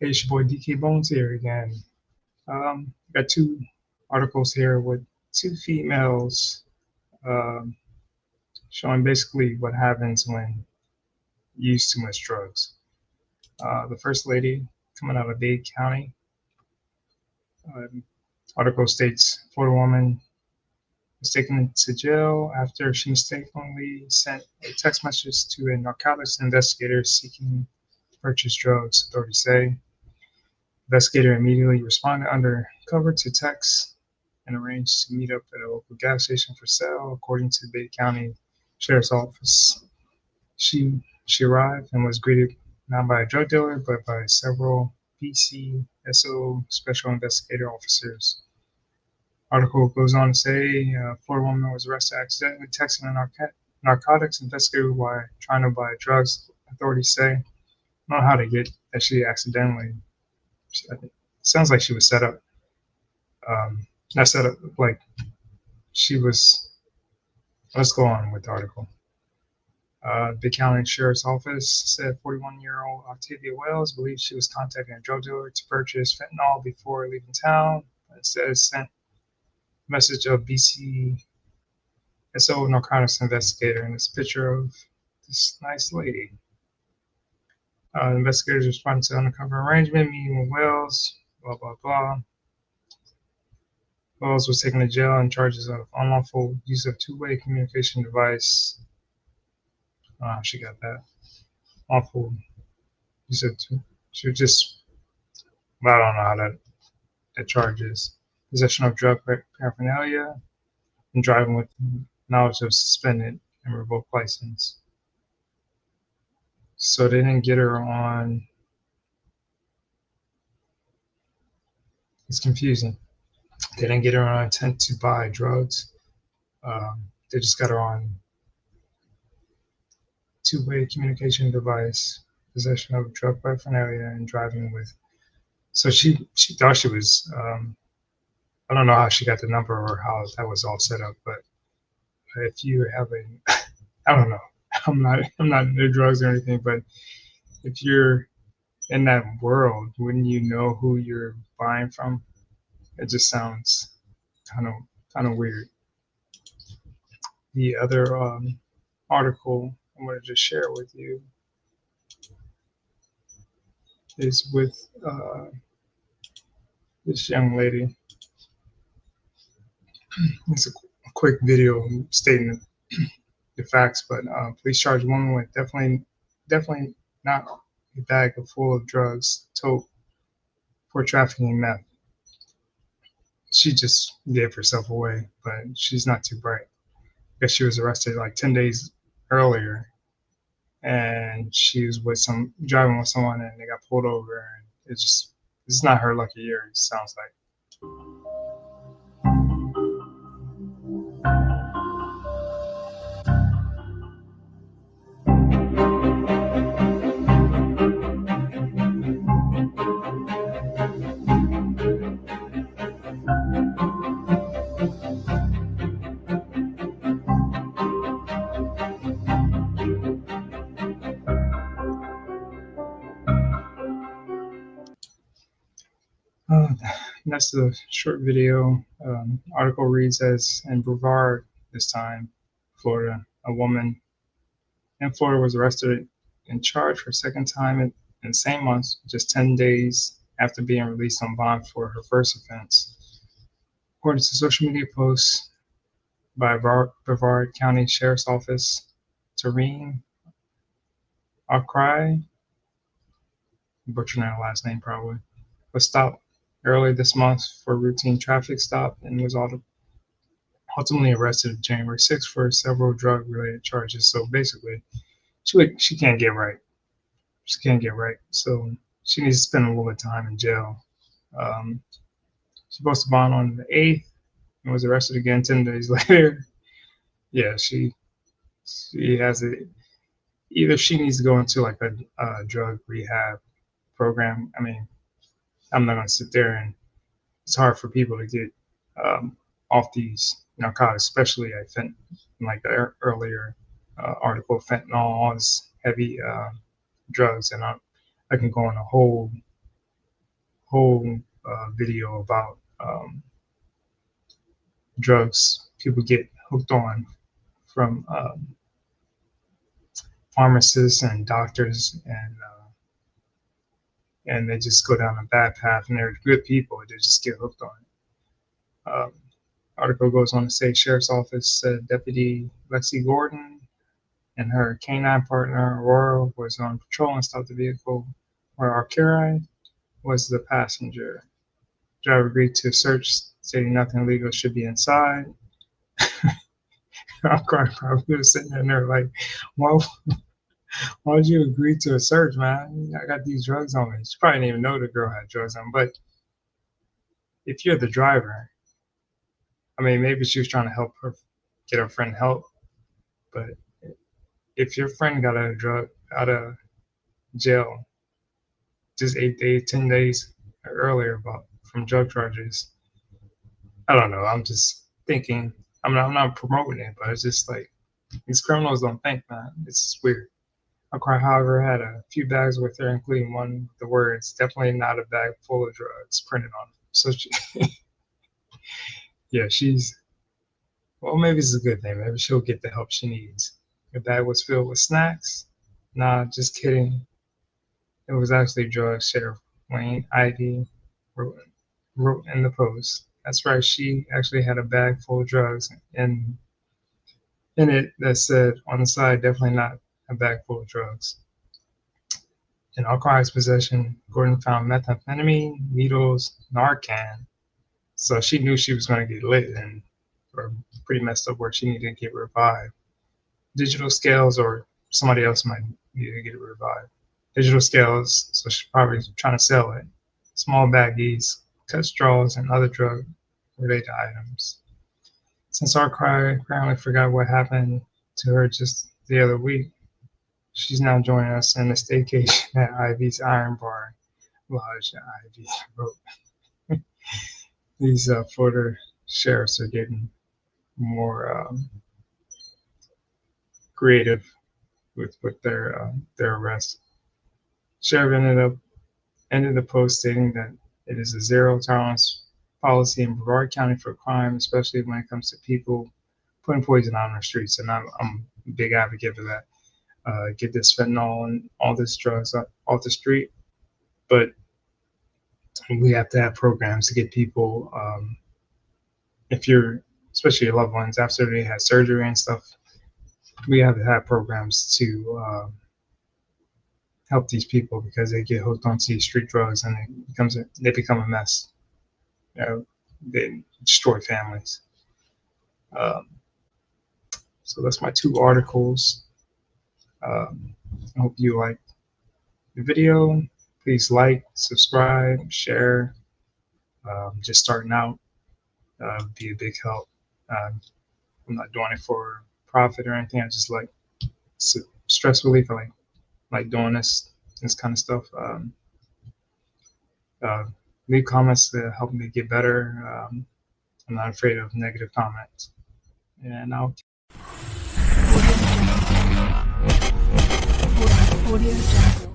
Hey, it's your boy DK Bones here again. Got two articles here with two females um, showing basically what happens when you use too much drugs. The first lady coming out of Dade County, um, article states Florida woman was taken to jail after she mistakenly sent a text message to a narcotics investigator seeking to purchase drugs, authorities say. Investigator immediately responded undercover to text and arranged to meet up at a local gas station for sale, according to the Dade County Sheriff's Office. She arrived and was greeted not by a drug dealer, but by several BCSO special investigator officers. Article goes on to say a Florida woman was arrested accidentally texting a narcotics investigator while trying to buy drugs. Authorities say, I don't know how to get that she accidentally. Sounds like she was set up. Not set up like she was. Let's go on with the article. The County Sheriff's Office said 41-year-old Octavia Wells believed she was contacting a drug dealer to purchase fentanyl before leaving town. It says sent message of BCSO narcotics investigator, and this picture of this nice lady. Investigators responded to undercover arrangement, meeting with Wells, blah, blah, blah. Wells was taken to jail on charges of unlawful use of two-way communication device. She got that. Awful use of two. She was just, I don't know how that charge is. Possession of drug paraphernalia and driving with knowledge of suspended and revoked license. So they didn't get her on. It's confusing. They didn't get her on intent to buy drugs. They just got her on two-way communication device, possession of drug paraphernalia, and driving with. So she thought she was. I don't know how she got the number or how that was all set up, but if you have a, I don't know. I'm not into drugs or anything, but if you're in that world, wouldn't you know who you're buying from? It just sounds kind of weird. The other article I wanted to share with you is with this young lady. It's a quick video stating the facts, but police charge a woman with definitely not a bag full of drugs tote for trafficking meth. She just gave herself away, but she's not too bright. Because she was arrested like 10 days earlier, and she was with driving with someone, and they got pulled over, and it's not her lucky year. It sounds like. Uh, that's the short video. Article reads as in Brevard this time, Florida, a woman in Florida was arrested and charged for a second time in the same month, just 10 days after being released on bond for her first offense. According to social media posts by Brevard County Sheriff's Office, Tareen Akrai, butchering that last name probably, was stopped early this month for a routine traffic stop and was ultimately arrested January 6th for several drug-related charges. So basically, she can't get right. She can't get right. So she needs to spend a little bit of time in jail. She posted bond on the 8th and was arrested again 10 days later. Yeah, she has it. Either she needs to go into like a drug rehab program. I mean, I'm not going to sit there and it's hard for people to get off these narcotics, especially I think like the earlier article, fentanyl, all this heavy drugs, and I can go on a whole whole video about drugs people get hooked on from pharmacists and doctors, and they just go down a bad path, and they're good people, they just get hooked on it. Article goes on to say Sheriff's Office said Deputy Lexi Gordon and her canine partner Aurora was on patrol and stopped the vehicle where Arcari was the passenger. Driver agreed to search, stating nothing illegal should be inside. Arcari probably was sitting there like, well, why would you agree to a search, man? I got these drugs on me. She probably didn't even know the girl had drugs on, but if you're the driver, I mean, maybe she was trying to help her get her friend help, but if your friend got out of jail just 8 days, 10 days earlier from drug charges, I don't know. I'm just thinking. I'm not promoting it, but it's just like these criminals don't think, man. It's just weird. Arcari, however, had a few bags with her, including one with the words "definitely not a bag full of drugs" printed on it. So yeah, well, maybe it's a good thing. Maybe she'll get the help she needs. The bag was filled with snacks. Nah, just kidding. It was actually drugs, Sheriff Wayne Ivey wrote in the post. That's right, she actually had a bag full of drugs in it that said on the side, definitely not a bag full of drugs. In Arcari's possession, Gordon found methamphetamine, needles, Narcan. So she knew she was going to get lit and or pretty messed up where she needed to get revived. Digital scales, or somebody else might need to get revived. Digital scales, so she's probably trying to sell it. Small baggies, cut straws, and other drug-related items. Since Arcari apparently forgot what happened to her just the other week, she's now joining us in a staycation at Ivy's Iron Bar Lodge. Ivy wrote. These Florida sheriffs are getting more creative with their arrests. Sheriff ended the post stating that it is a zero tolerance policy in Brevard County for crime, especially when it comes to people putting poison on our streets. And I'm a big advocate for that. Get this fentanyl and all this drugs off the street, but we have to have programs to get people, especially your loved ones, after they had surgery and stuff, we have to have programs to help these people because they get hooked onto these street drugs and they become a mess. They destroy families. So that's my 2 articles. I hope you like the video. Please like, subscribe, share. Just starting out, be a big help. I'm not doing it for profit or anything. I just like stress relief. I like doing this kind of stuff. Leave comments to help me get better. I'm not afraid of negative comments. And Audio Jungle.